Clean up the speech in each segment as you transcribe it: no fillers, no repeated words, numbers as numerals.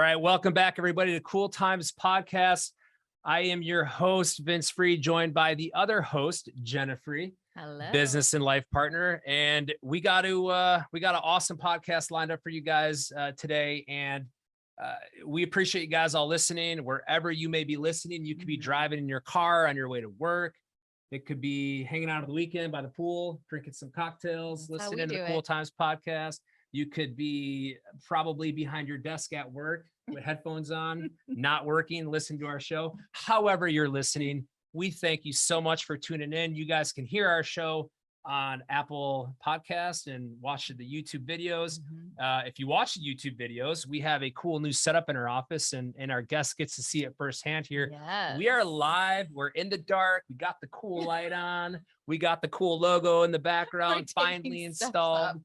right, welcome back, everybody, to Cool Times Podcast. I am your host, Vince Free, joined by the other host, Jenna Free, hello, business and life partner. And we got an awesome podcast lined up for you guys today. And we appreciate you guys all listening. Wherever you may be listening, you could be driving in your car on your way to work. It could be hanging out on the weekend by the pool, drinking some cocktails, listening to the Cool Times Podcast. You could be probably behind your desk at work with headphones on, not working, listening to our show. However you're listening, we thank you so much for tuning in. You guys can hear our show on Apple Podcast and watch the YouTube videos. If you watch the YouTube videos, we have a cool new setup in our office, and our guest gets to see it firsthand here. Yes. We are live. We're in the dark. We got the cool light on. We got the cool logo in the background, finally installed.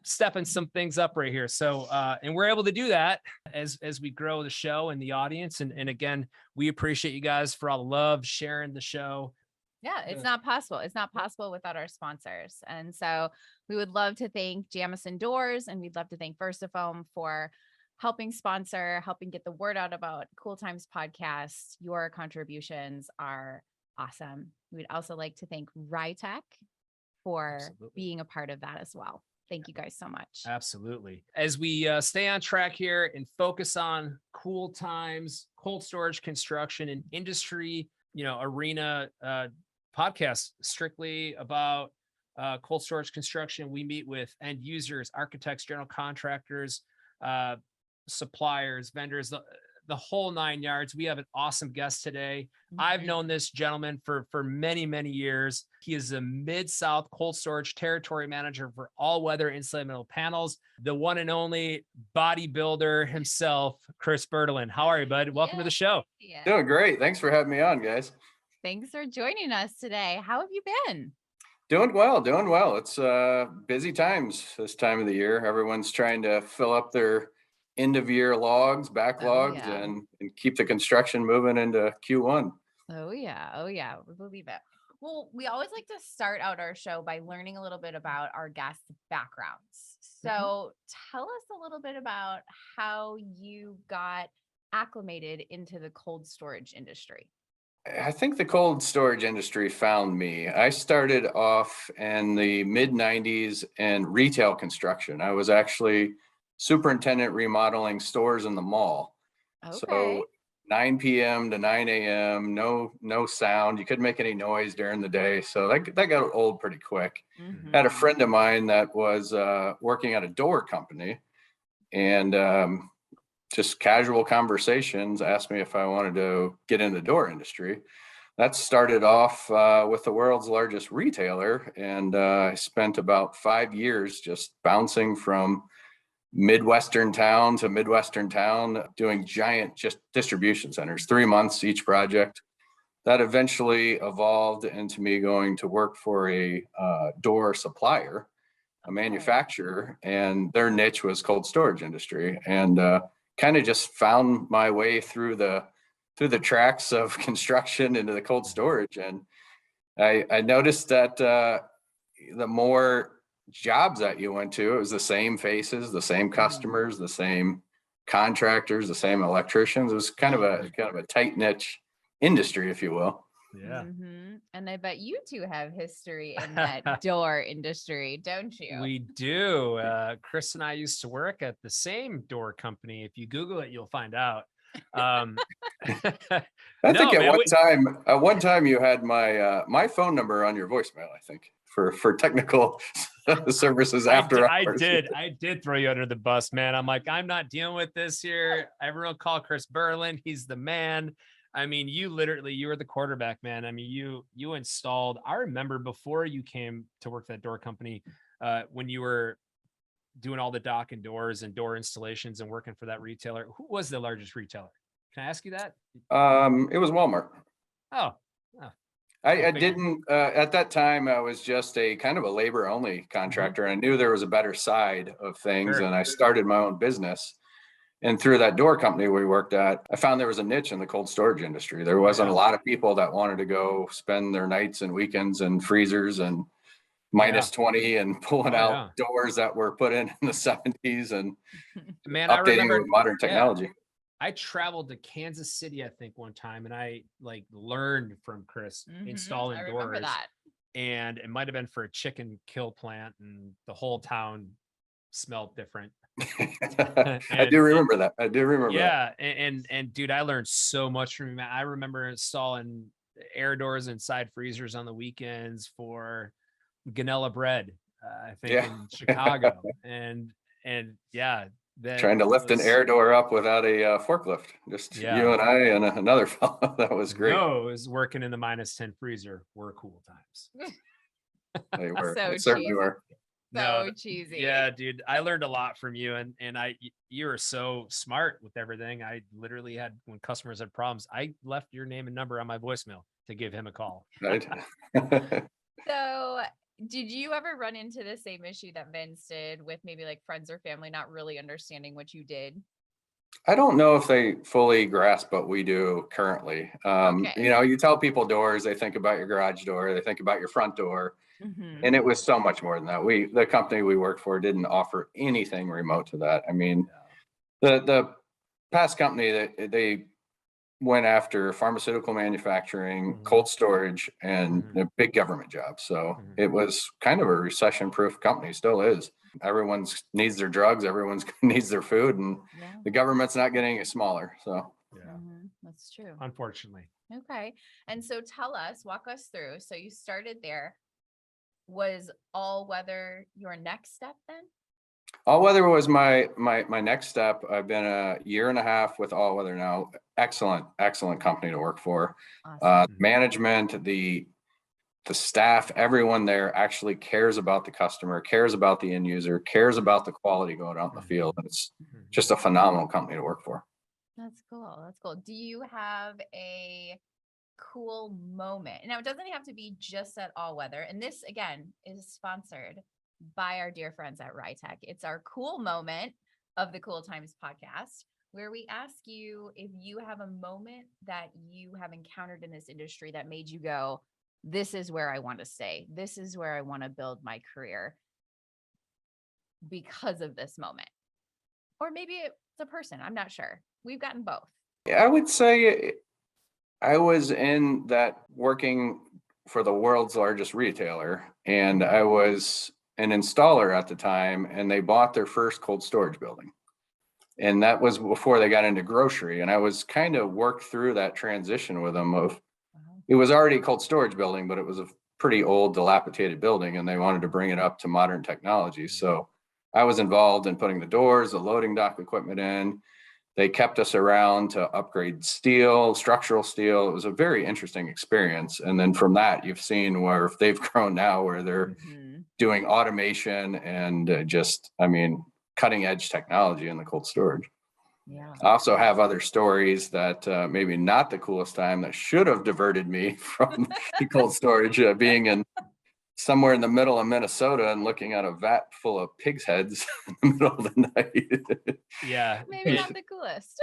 Stepping some things up right here. So, and we're able to do that as we grow the show and the audience. And again, we appreciate you guys for all the love, sharing the show. Yeah, it's not possible. It's not possible without our sponsors. And so we would love to thank Jamison Doors, and we'd love to thank VersaFoam for helping get the word out about Cool Times Podcast. Your contributions are awesome. We'd also like to thank Rytech for being a part of that as well. Thank you guys so much. Absolutely. As we stay on track here and focus on Cool Times, cold storage, construction, and industry, arena podcast strictly about cold storage construction. We meet with end users, architects, general contractors, suppliers, vendors, the whole 9 yards. We have an awesome guest today. I've known this gentleman for many, many years. He is a Mid-South cold storage territory manager for All Weather Insulated Panels, the one and only bodybuilder himself, Chris Bertalan. How are you, bud? Welcome to the show. Yeah. Doing great. Thanks for having me on, guys. Thanks for joining us today. How have you been? Doing well. It's busy times this time of the year. Everyone's trying to fill up their end of year backlogs, and keep the construction moving into Q1. Oh yeah. We believe it. Well, we always like to start out our show by learning a little bit about our guests' backgrounds. So tell us a little bit about how you got acclimated into the cold storage industry. I think the cold storage industry found me. I started off in the mid 90s in retail construction. I was actually superintendent remodeling stores in the mall. Okay. So 9 p.m. to 9 a.m., no sound. You couldn't make any noise during the day. So that got old pretty quick. I had a friend of mine that was working at a door company, and just casual conversations asked me if I wanted to get in the door industry. That started off with the world's largest retailer. And I spent about 5 years just bouncing from Midwestern town to Midwestern town, doing giant just distribution centers, 3 months each project. That eventually evolved into me going to work for a door supplier, a manufacturer, and their niche was cold storage industry. And kind of just found my way through the tracks of construction into the cold storage. And I noticed that the more jobs that you went to, it was the same faces, the same customers, the same contractors, the same electricians. It was kind of a tight niche industry, if you will. Yeah. And I bet you two have history in that door industry, don't you? We do. Chris and I used to work at the same door company. If you Google it, you'll find out. I think at one time you had my phone number on your voicemail, I think, for technical services after hours. I did throw you under the bus, man. I'm like, I'm not dealing with this here. Everyone call Chris Bertalan. He's the man. I mean, you were the quarterback, man. I mean, you installed, I remember before you came to work for that door company, when you were doing all the dock and doors and door installations and working for that retailer. Who was the largest retailer? Can I ask you that? It was Walmart. Oh. I didn't, at that time, I was just a kind of a labor only contractor. And I knew there was a better side of things. Sure. And I started my own business. And through that door company we worked at, I found there was a niche in the cold storage industry. There wasn't a lot of people that wanted to go spend their nights and weekends in freezers and minus 20 and pulling out doors that were put in the 70s and updating with modern technology. I traveled to Kansas City, I think one time, and I like learned from Chris installing I remember doors. that. And it might've been for a chicken kill plant, and the whole town smelled different. I do remember that. I do remember that. Yeah. And dude, I learned so much from him. I remember installing air doors inside freezers on the weekends for Ganella bread, I think Yeah. in Chicago. and yeah, that Trying to lift an was- air door up without a forklift. Just Yeah. you and I and another fellow. That was great. Those working in the -10 freezer were cool times. They were. So They certainly cheesy. were. So cheesy. Yeah, dude, I learned a lot from you, and you were so smart with everything. I literally had, when customers had problems, I left your name and number on my voicemail to give him a call. Right. So did you ever run into the same issue that Vince did with maybe like friends or family not really understanding what you did? I don't know if they fully grasp what we do currently. Okay. You know, you tell people doors, they think about your garage door, they think about your front door. And it was so much more than that. The company we worked for didn't offer anything remote to that. I mean, the past company that they went after pharmaceutical manufacturing, cold storage, and a big government job. So it was kind of a recession-proof company, still is. Everyone needs their drugs, everyone needs their food, and the government's not getting it smaller. So That's true. Unfortunately. Okay. And so walk us through. So you started there. Was All Weather your next step then? All Weather was my next step. I've been a year and a half with All Weather now. Excellent company to work for. Awesome. Management, the staff, everyone there actually cares about the customer, cares about the end user, cares about the quality going out in the field. And it's just a phenomenal company to work for. That's cool. That's cool. Do you have a cool moment? Now, it doesn't have to be just at All Weather. And this, again, is sponsored by our dear friends at Rytech. It's our cool moment of the Cool Times podcast, where we ask you if you have a moment that you have encountered in this industry that made you go, this is where I want to stay. This is where I want to build my career because of this moment. Or maybe it's a person. I'm not sure. We've gotten both. I would say I was in that working for the world's largest retailer, and I was an installer at the time, and they bought their first cold storage building. And that was before they got into grocery. And I was kind of worked through that transition with them of, it was already a cold storage building, but it was a pretty old, dilapidated building, and they wanted to bring it up to modern technology. So I was involved in putting the doors, the loading dock equipment in. They kept us around to upgrade steel, structural steel. It was a very interesting experience. And then from that, you've seen where they've grown now, where they're doing automation and cutting edge technology in the cold storage. Yeah. I also have other stories that maybe not the coolest time that should have diverted me from the cold storage, being in somewhere in the middle of Minnesota and looking at a vat full of pig's heads in the middle of the night. Yeah. Maybe not the coolest.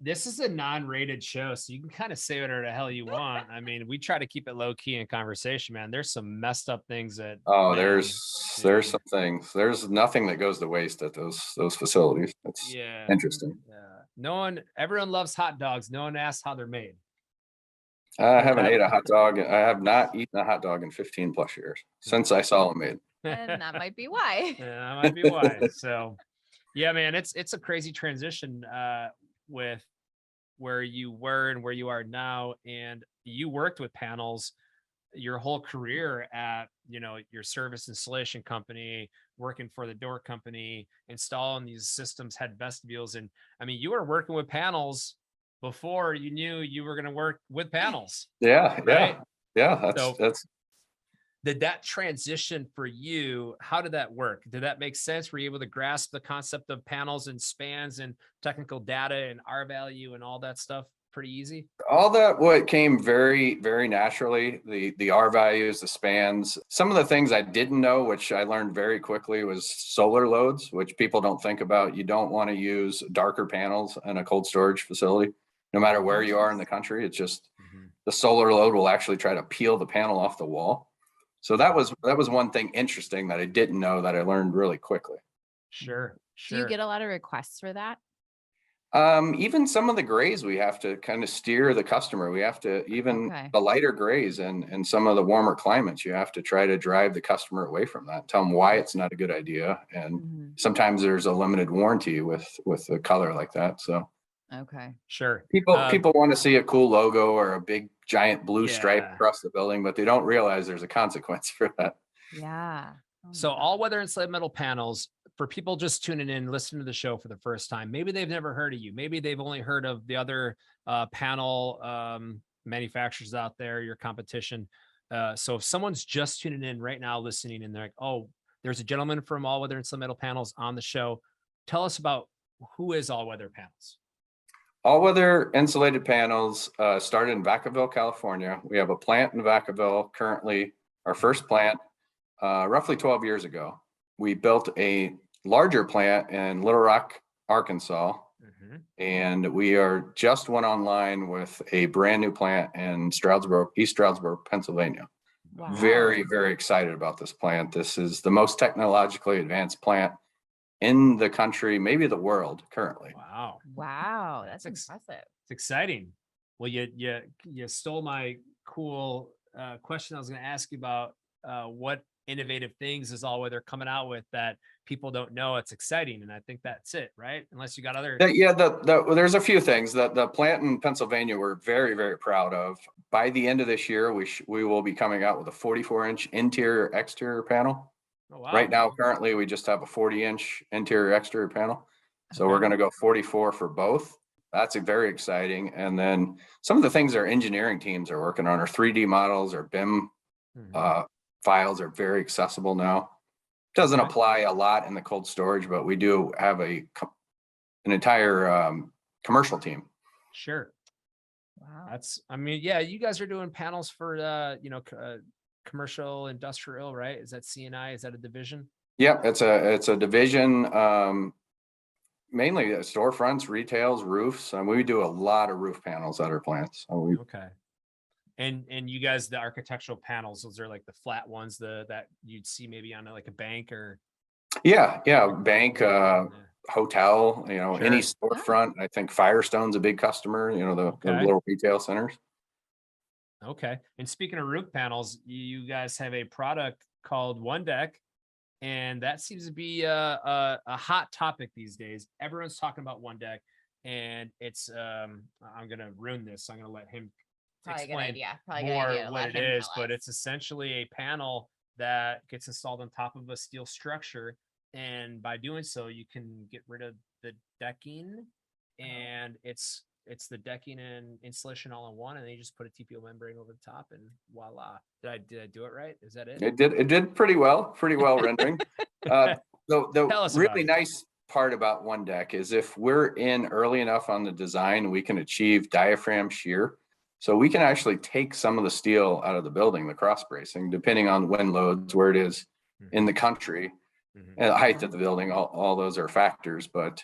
This is a non-rated show, so you can kind of say whatever the hell you want. I mean, we try to keep it low key in conversation, man. There's some messed up things that. There's some things. There's nothing that goes to waste at those facilities. It's interesting. Yeah. Everyone loves hot dogs. No one asks how they're made. I haven't ate a hot dog. I have not eaten a hot dog in 15 plus years since I saw them made. And that might be why. Yeah, that might be why. So, yeah, man, it's a crazy transition with where you were and where you are now. And you worked with panels your whole career at, your service installation company, working for the door company, installing these systems, had vestibules. And I mean, you were working with panels before you knew you were going to work with panels. Yeah. Right? Yeah. That's. Did that transition for you? How did that work? Did that make sense? Were you able to grasp the concept of panels and spans and technical data and R value and all that stuff pretty easy? All that what came very, very naturally, the R values, the spans. Some of the things I didn't know, which I learned very quickly, was solar loads, which people don't think about. You don't want to use darker panels in a cold storage facility, no matter where you are in the country. It's just the solar load will actually try to peel the panel off the wall. So that was one thing interesting that I didn't know that I learned really quickly. Sure. Do you get a lot of requests for that? Even some of the grays, we have to kind of steer the customer. We have to, even Okay. the lighter grays and some of the warmer climates, you have to try to drive the customer away from that. Tell them why it's not a good idea. And Mhm. sometimes there's a limited warranty with a color like that. So Okay. Sure. people want to see a cool logo or a big giant blue stripe Yeah. across the building, but they don't realize there's a consequence for that. Yeah. Oh my So God. all weather insulated metal panels, for people just tuning in, listening to the show for the first time, maybe they've never heard of you. Maybe they've only heard of the other panel manufacturers out there, your competition. So if someone's just tuning in right now, listening, and they're like, oh, there's a gentleman from All Weather Insulated Metal Panels on the show. Tell us about who is All Weather Panels. All Weather Insulated Panels started in Vacaville, California. We have a plant in Vacaville currently, our first plant, roughly 12 years ago. We built a larger plant in Little Rock, Arkansas, and we are just went online with a brand new plant in Stroudsburg, East Stroudsburg, Pennsylvania. Wow. Very, very excited about this plant. This is the most technologically advanced plant in the country, maybe the world currently. Wow. Wow. That's impressive. It's exciting. Well, you stole my cool question I was going to ask you about. What innovative things is All Weather coming out with that people don't know? It's exciting, and I think that's it, right? Unless you got other. Yeah, there's a few things. The plant in Pennsylvania we're very, very proud of. By the end of this year, we will be coming out with a 44-inch interior exterior panel. Oh, wow. Right now, currently, we just have a 40-inch interior exterior panel. So we're Okay. going to go 44 for both. That's very exciting. And then some of the things our engineering teams are working on are 3D models or BIM files are very accessible now. Doesn't Okay. apply a lot in the cold storage, but we do have an entire commercial team. Sure. Wow. I mean, yeah, you guys are doing panels for, commercial, industrial, right? Is that CNI? Is that a division? Yep, it's a division, mainly storefronts, retails, roofs, and we do a lot of roof panels at our plants. So Okay. And you guys, the architectural panels, those are like the flat ones, that you'd see maybe on like a bank or. yeah, bank, hotel, any Sure. storefront. I think Firestone's a big customer, the Okay. little retail centers. Okay. And speaking of roof panels, you guys have a product called One Deck, and that seems to be a hot topic these days. Everyone's talking about One Deck, and it's I'm gonna ruin this. I'm gonna let him Probably a good explain idea. Probably a good more idea to what let it him is, tell but us. it's essentially a panel that gets installed on top of a steel structure, and by doing so, you can get rid of the decking, and it's the decking and insulation all in one, and then you just put a TPO membrane over the top, and voila. Did I do it right? Is that it? It did pretty well rendering. The Tell us about really it. nice part about One Deck is if we're in early enough on the design, we can achieve diaphragm shear. So we can actually take some of the steel out of the building, the cross bracing, depending on wind loads, where it is in the country, and the height of the building, all those are factors. But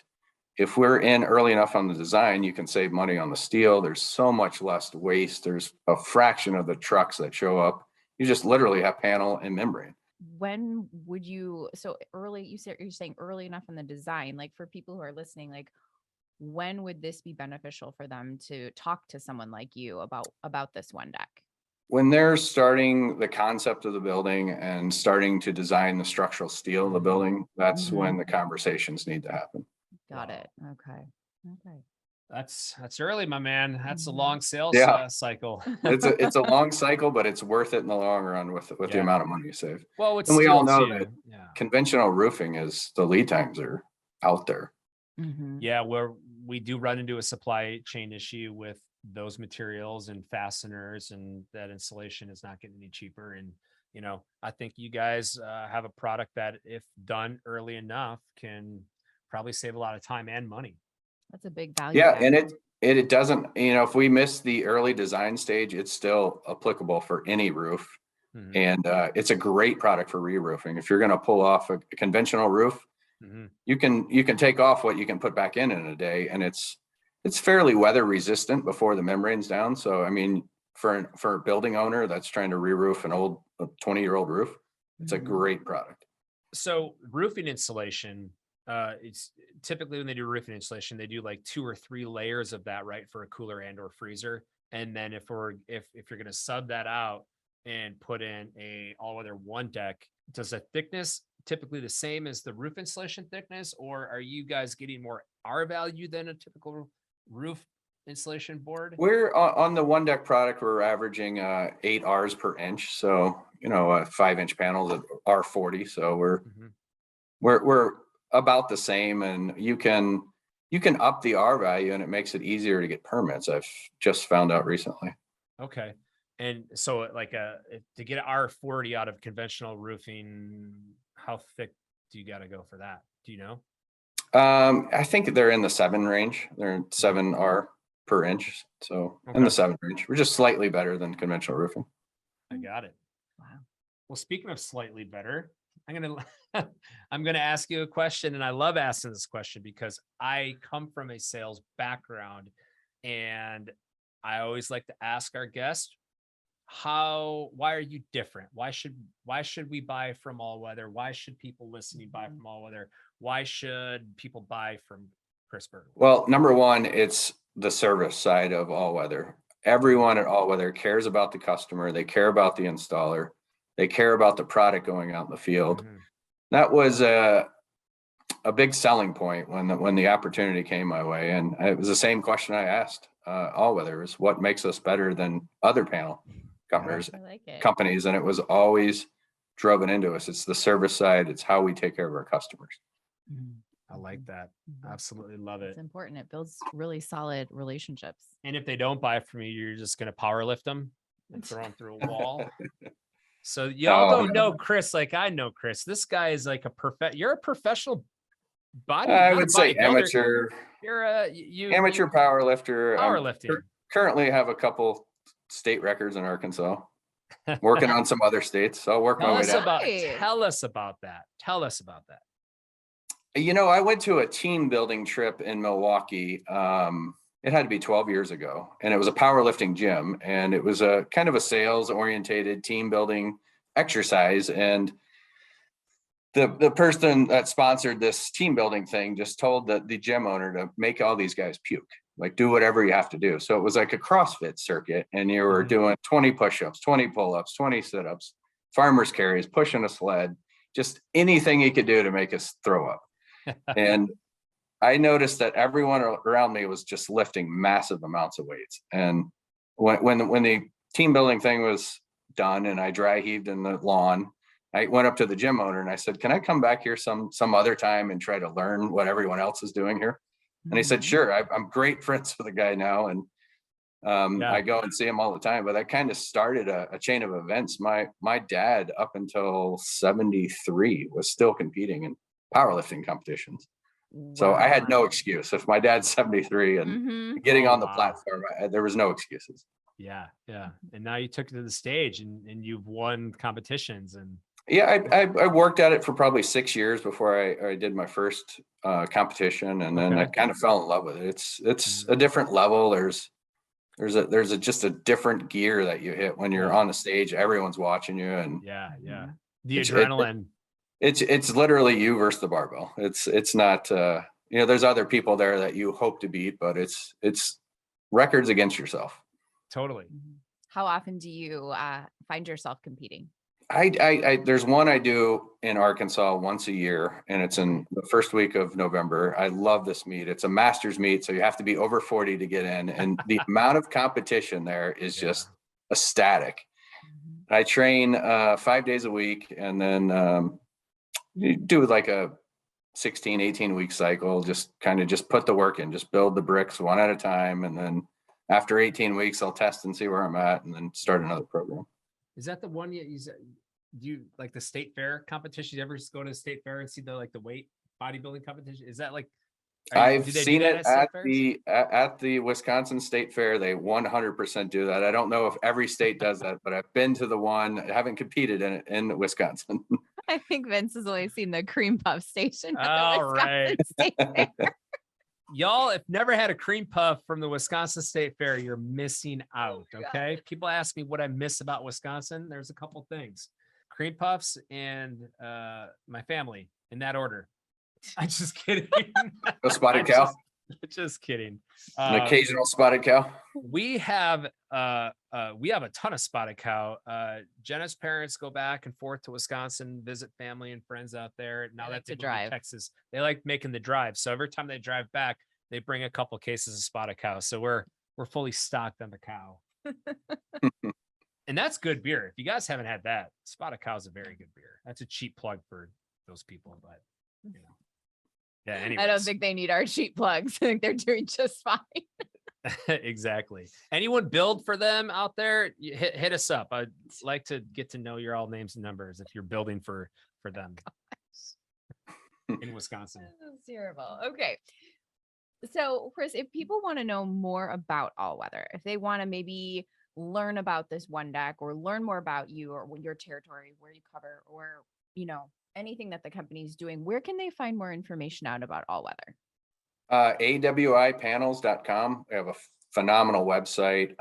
if we're in early enough on the design, you can save money on the steel. There's so much less waste. There's a fraction of the trucks that show up. You just literally have panel and membrane. When would you, so early, you're saying early enough in the design, like for people who are listening, like when would this be beneficial for them to talk to someone like you about this One Deck? When they're starting the concept of the building and starting to design the structural steel of the building, that's when the conversations need to happen. Got it. Okay. That's early, my man. That's a long sales cycle. It's a long cycle, but it's worth it in the long run with the amount of money you save. Well, it's And we all know too. that conventional roofing is, the lead times are out there. Yeah, where we do run into a supply chain issue with those materials and fasteners, and that insulation is not getting any cheaper. And I think you guys have a product that, if done early enough, can probably save a lot of time and money. That's a big value. Yeah, and it doesn't, if we miss the early design stage, it's still applicable for any roof. And it's a great product for re-roofing. If you're going to pull off a conventional roof, you can take off what you can put back in a day, and it's fairly weather resistant before the membrane's down. So I mean, for a building owner that's trying to re-roof an old 20-year-old roof, it's a great product. So roofing insulation, It's typically when they do roofing insulation, they do like 2 or 3 layers of that, right, for a cooler and or freezer. And then if you're going to sub that out and put in a all weather one deck, does the thickness typically the same as the roof insulation thickness, or are you guys getting more R value than a typical roof insulation board? We're on the one deck product, we're averaging 8 Rs per inch. So, 5-inch panels at R40. So we're about the same, and you can up the R value and it makes it easier to get permits. I've just found out recently. Okay. And so like to get an R40 out of conventional roofing, how thick do you got to go for that? Do you know? I think they're in the 7 range. They're 7 R per inch. So in the 7 range, we're just slightly better than conventional roofing. I got it. Wow. Well, speaking of slightly better, I'm gonna ask you a question, and I love asking this question because I come from a sales background, and I always like to ask our guests, why are you different? Why should we buy from All Weather? Why should people listening buy from All Weather? Why should people buy from Chris Bertalan? Well, number one, it's the service side of All Weather. Everyone at All Weather cares about the customer. They care about the installer. They care about the product going out in the field. That was a big selling point when the opportunity came my way. And it was the same question I asked All Weather, is what makes us better than other panel companies. And it was always driven into us. It's the service side. It's how we take care of our customers. I like that. Absolutely love it. It's important. It builds really solid relationships. And if they don't buy from you, you're just going to power lift them and throw them through a wall. So y'all don't know Chris like I know Chris. This guy is like you're a professional body. I would say amateur. You're amateur power lifter. Powerlifting. Currently have a couple state records in Arkansas. Working on some other states. So I'll work my way down. Tell us about that. Tell us about that. I went to a team building trip in Milwaukee. It had to be 12 years ago, and it was a powerlifting gym, and it was a kind of a sales orientated team building exercise. And the person that sponsored this team building thing just told the gym owner to make all these guys puke, like do whatever you have to do. So it was like a CrossFit circuit, and you were doing 20 push-ups, 20 pull-ups, 20 sit-ups, farmer's carries, pushing a sled, just anything you could do to make us throw up. And I noticed that everyone around me was just lifting massive amounts of weights. And when the team building thing was done and I dry heaved in the lawn, I went up to the gym owner and I said, "Can I come back here some other time and try to learn what everyone else is doing here?" And he said, "Sure." I'm great friends with the guy now, and I go and see him all the time. But that kind of started a chain of events. My dad, up until 73, was still competing in powerlifting competitions. Wow. So I had no excuse. If my dad's 73 and getting on the platform, there was no excuses. Yeah. And now you took it to the stage and you've won competitions. And I worked at it for probably 6 years before I did my first competition, and then I kind of fell in love with it. It's a different level. There's just a different gear that you hit when you're on the stage. Everyone's watching you, and the adrenaline. It's literally you versus the barbell. It's not there's other people there that you hope to beat, but it's records against yourself. Totally. How often do you find yourself competing? There's one I do in Arkansas once a year, and it's in the first week of November. I love this meet. It's a master's meet, so you have to be over 40 to get in, and the amount of competition there is just ecstatic. I train 5 days a week, and then you do like a 16, 18 week cycle, just put the work in, just build the bricks one at a time. And then after 18 weeks, I'll test and see where I'm at, and then start another program. Is that the one do you like the state fair competition? You ever just go to the state fair and see the weight bodybuilding competition? Is that like, I've seen it at the Wisconsin State Fair. They 100% do that. I don't know if every state does that, but I've been to the one. I haven't competed in it in Wisconsin. I think Vince has only seen the cream puff station. All right. Y'all have never had a cream puff from the Wisconsin State Fair. You're missing out. Okay. People ask me what I miss about Wisconsin. There's a couple things: cream puffs and my family, in that order. I'm just kidding. No spotted cow. Just kidding. An occasional spotted cow. We have a ton of spotted cow. Jenna's parents go back and forth to Wisconsin, visit family and friends out there. Now that they drive to Texas, they like making the drive. So every time they drive back, they bring a couple cases of spotted cow. So we're fully stocked on the cow. And that's good beer. If you guys haven't had that, spotted cow is a very good beer. That's a cheap plug for those people, but you know. Yeah, anyways. I don't think they need our cheap plugs. I think they're doing just fine. Exactly. Anyone build for them out there? Hit us up. I'd like to get to know your all names and numbers if you're building for them in Wisconsin. That's terrible. Okay. So, Chris, if people want to know more about All Weather, if they want to maybe learn about this one deck or learn more about you or your territory, where you cover, or, you know, anything that the company is doing, where can they find more information out about All Weather? AWIpanels.com. We have a phenomenal website.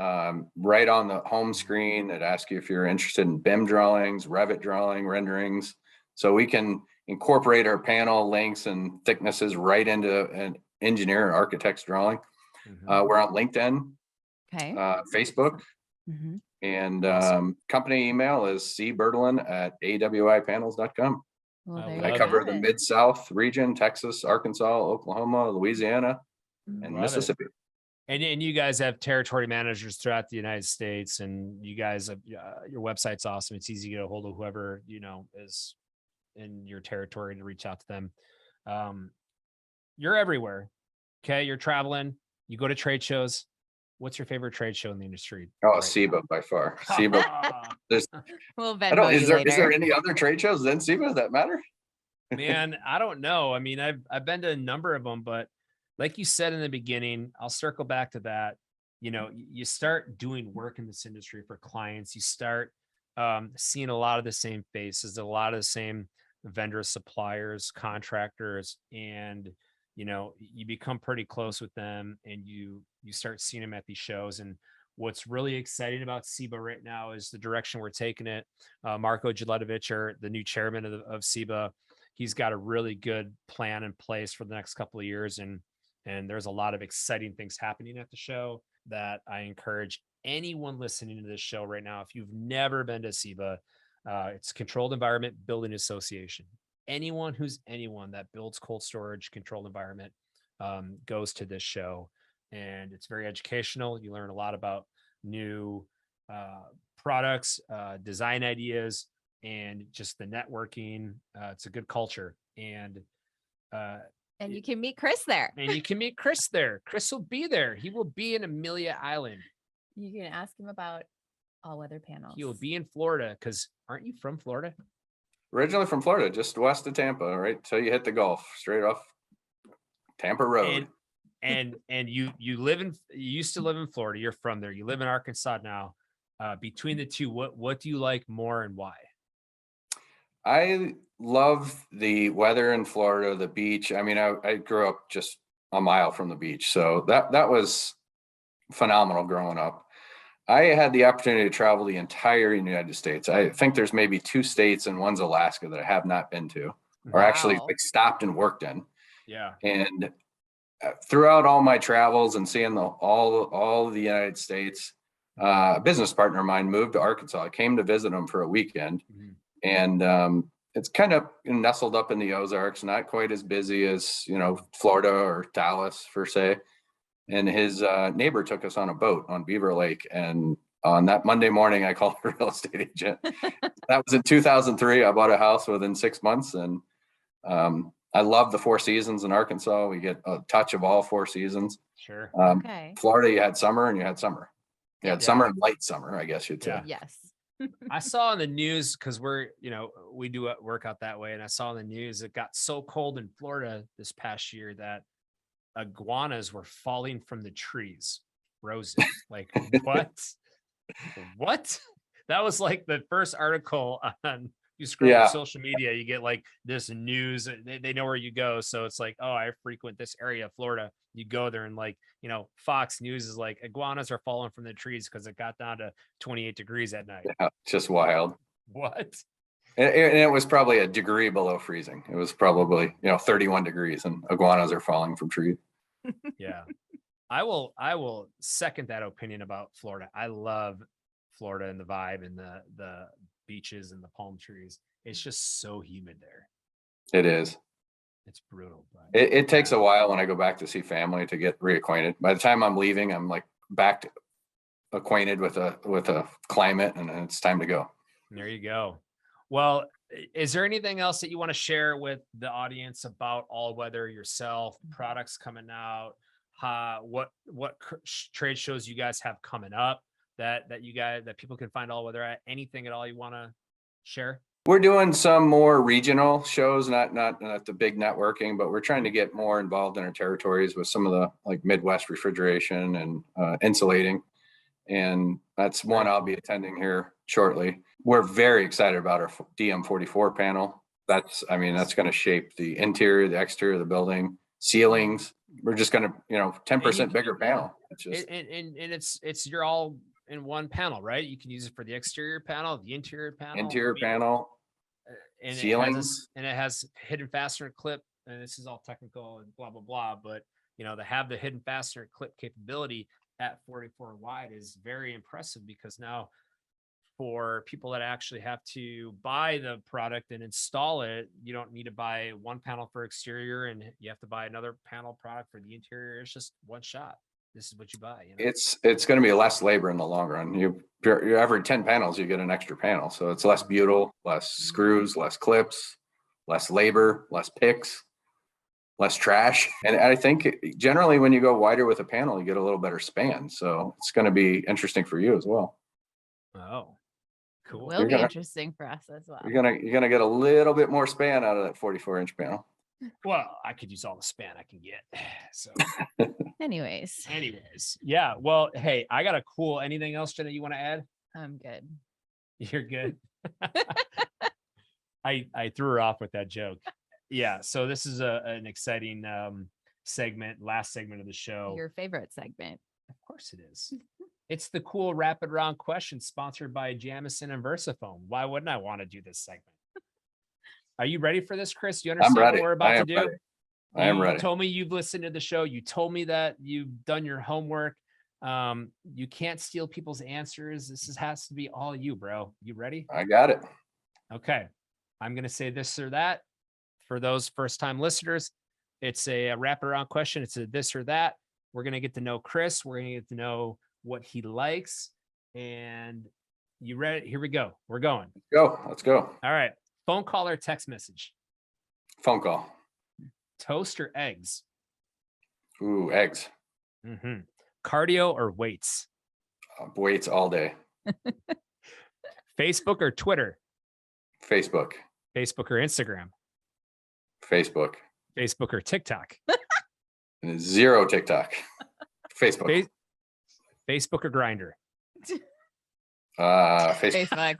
Right on the home screen, it asks you if you're interested in BIM drawings, Revit drawing, renderings. So we can incorporate our panel lengths and thicknesses right into an engineer or architect's drawing. We're on LinkedIn, Okay. Facebook, and company email is cbertalan@awipanels.com. Well, I cover the Mid-South region, Texas, Arkansas, Oklahoma, Louisiana, and Mississippi. And you guys have territory managers throughout the United States, and you guys have, your website's awesome. It's easy to get a hold of whoever, you know, is in your territory to reach out to them. You're everywhere. Okay. You're traveling, you go to trade shows. What's your favorite trade show in the industry? Oh, right SIBA by far. SIBA. There's, is there any other trade shows than SIBA? Does that matter? Man, I don't know. I mean, I've been to a number of them, but like you said in the beginning, I'll circle back to that. You know, you start doing work in this industry for clients. You start seeing a lot of the same faces, a lot of the same vendors, suppliers, contractors, and you know, you become pretty close with them, and you start seeing them at these shows. And what's really exciting about SIBA right now is the direction we're taking it. Marko Djiletovic, the new chairman of SIBA, he's got a really good plan in place for the next couple of years. And there's a lot of exciting things happening at the show that I encourage anyone listening to this show right now. If you've never been to SIBA, it's Controlled Environment Building Association. Anyone that builds cold storage controlled environment goes to this show, and it's very educational. You learn a lot about new products, design ideas, and just the networking. It's a good culture, and you can meet Chris there. Chris will be there. He will be in Amelia Island. You can ask him about All Weather Panels. He will be in Florida, because aren't you from Florida? Originally from Florida, just west of Tampa, right? So you hit the Gulf, straight off Tampa Road. And you used to live in Florida. You're from there. You live in Arkansas now. Between the two, what do you like more, and why? I love the weather in Florida, the beach. I mean, I grew up just a mile from the beach, so that was phenomenal growing up. I had the opportunity to travel the entire United States. I think there's maybe 2 states, and one's Alaska, that I have not been to, or actually like stopped and worked in. Yeah. And throughout all my travels and seeing all of the United States, a business partner of mine moved to Arkansas. I came to visit him for a weekend, and it's kind of nestled up in the Ozarks, not quite as busy as, you know, Florida or Dallas per se. And his neighbor took us on a boat on Beaver Lake. And on that Monday morning, I called a real estate agent. That was in 2003. I bought a house within 6 months. And I love the 4 seasons in Arkansas. We get a touch of all 4 seasons. Sure. Okay. Florida, you had summer and you had summer. You had summer and light summer, I guess you'd say. Yes. I saw on the news, because we do work out that way. And I saw on the news, it got so cold in Florida this past year that iguanas were falling from the trees, frozen. Like, what? That was like the first article on, you scroll through social media, you get like this news. They know where you go. So it's like, oh, I frequent this area of Florida. You go there, and like, you know, Fox News is like, iguanas are falling from the trees because it got down to 28 degrees at night. Yeah, just wild. What? And it was probably a degree below freezing. It was probably, 31 degrees, and iguanas are falling from trees. Yeah. I will second that opinion about Florida. I love Florida and the vibe and the beaches and the palm trees. It's just so humid there. It is. It's brutal. But It takes a while when I go back to see family to get reacquainted. By the time I'm leaving, I'm like back to acquainted with a climate, and it's time to go. there you go. Well, is there anything else that you want to share with the audience about All Weather, yourself, products coming out, what trade shows you guys have coming up that people can find All Weather at? Anything at all you want to share? We're doing some more regional shows, not the big networking, but we're trying to get more involved in our territories with some of the like Midwest refrigeration and insulating. And that's one I'll be attending here shortly. We're very excited about our DM44 panel. That's going to shape the interior, the exterior of the building, ceilings. We're just going to, 10% bigger panel. It's just, and it's you're all in one panel, right? You can use it for the exterior panel, the interior panel, and ceilings, it has hidden fastener clip. And this is all technical and blah blah blah, but to have the hidden fastener clip capability at 44 wide is very impressive, because now for people that actually have to buy the product and install it, you don't need to buy one panel for exterior and you have to buy another panel product for the interior. It's just one shot. This is what you buy. It's going to be less labor in the long run. You're every 10 panels, you get an extra panel. So it's less butyl, less screws, less clips, less labor, less picks, less trash. And I think generally when you go wider with a panel, you get a little better span. So it's going to be interesting for you as well. Oh, cool. Will be interesting for us as well. You're gonna get a little bit more span out of that 44-inch panel. Well, I could use all the span I can get. So anyways, yeah. Well, hey, I got a cool, anything else, Jenna, you want to add? I'm good. You're good. I threw her off with that joke. Yeah. So this is an exciting segment, last segment of the show. Your favorite segment. Of course it is. It's the cool rapid round question sponsored by Jamison and Versafoam. Why wouldn't I want to do this segment? Are you ready for this, Chris? You understand what we're about to do? I am ready. You told me you've listened to the show. You told me that you've done your homework. You can't steal people's answers. Has to be all you, bro. You ready? I got it. Okay. I'm going to say this or that. For those first-time listeners, it's a rapid round question. It's a this or that. We're going to get to know Chris. We're going to get to know what he likes. And you ready? Here we go. We're going. Let's go. All right. Phone call or text message? Phone call. Toast or eggs? Ooh, eggs. Mm-hmm. Cardio or weights? Weights all day. Facebook or Twitter? Facebook. Facebook or Instagram? Facebook. Facebook or TikTok? Zero TikTok. Facebook. Facebook or Grindr? Facebook.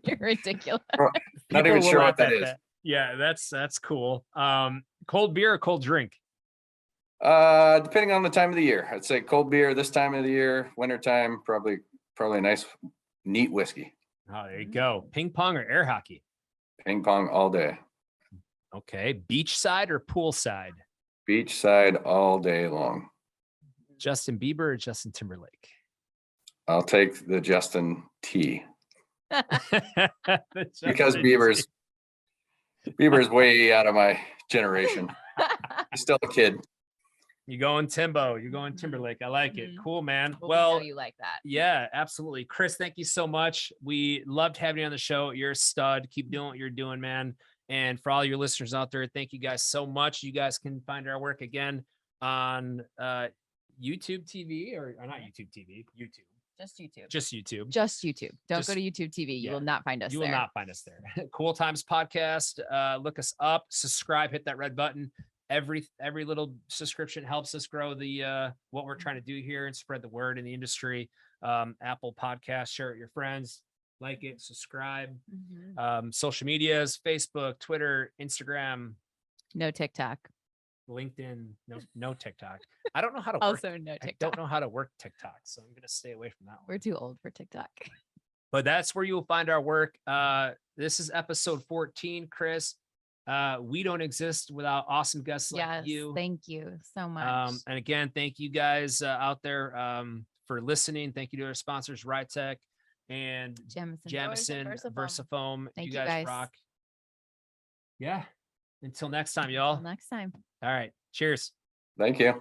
You're ridiculous. Not even sure what that is. Yeah, that's cool. Cold beer or cold drink? Depending on the time of the year. I'd say cold beer this time of the year. Wintertime, probably a nice, neat whiskey. Oh, there you go. Ping pong or air hockey? Ping pong all day. Okay. Beachside or poolside? Beachside all day long. Justin Bieber or Justin Timberlake? I'll take the Justin T. Because Bieber's way out of my generation. He's still a kid. You going Timbo? You're going Timberlake. I like it. Cool, man. Well, you like that. Yeah, absolutely. Chris, thank you so much. We loved having you on the show. You're a stud. Keep doing what you're doing, man. And for all your listeners out there, thank you guys so much. You guys can find our work again on YouTube TV or not YouTube TV, YouTube. Just YouTube. Just YouTube. Just YouTube. Don't go to YouTube TV. You will not find us there. You will not find us there. Cool Times Podcast. Look us up, subscribe, hit that red button. Every little subscription helps us grow the what we're trying to do here and spread the word in the industry. Apple Podcast, share it with your friends, like it, subscribe. Social medias, Facebook, Twitter, Instagram. No TikTok. LinkedIn, no TikTok. I don't know how to also no TikTok. I don't know how to work TikTok, so I'm gonna stay away from that one. We're too old for TikTok. But that's where you will find our work. This is episode 14, Chris. We don't exist without awesome guests like Yes, you. thank you so much. And again, thank you guys out there for listening. Thank you to our sponsors, RideTech and Jamison, Versafoam. Thank You you, guys guys. rock. Yeah. Until next time, y'all. Until next time. All right. Cheers. Thank you.